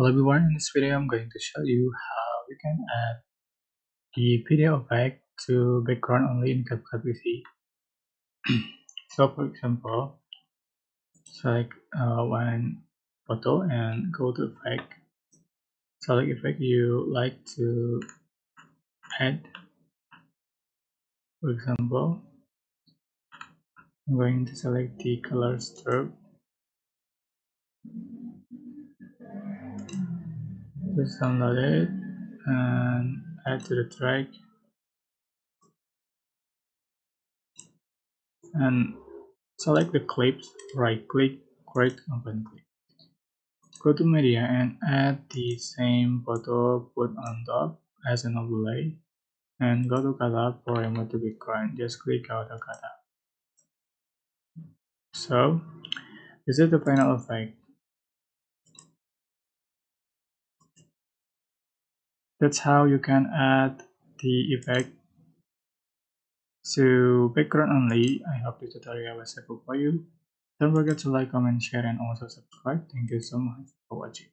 Hello everyone, in this video I'm going to show you how you can add the video effect to background only in CapCut PC. So for example, select one photo and go to effect. Select effect you like to add. For example, I'm going to select the color stroke. Just download it and add to the track. And select the clips, right click, create open clip. Go to media and add the same photo, put on top as an overlay, and go to cutout for remove the background. Just click auto cutout. So this is the final effect. That's how you can add the effect to background only. I hope this tutorial was helpful for you. Don't forget to like, comment, share, and also subscribe. Thank you so much for watching.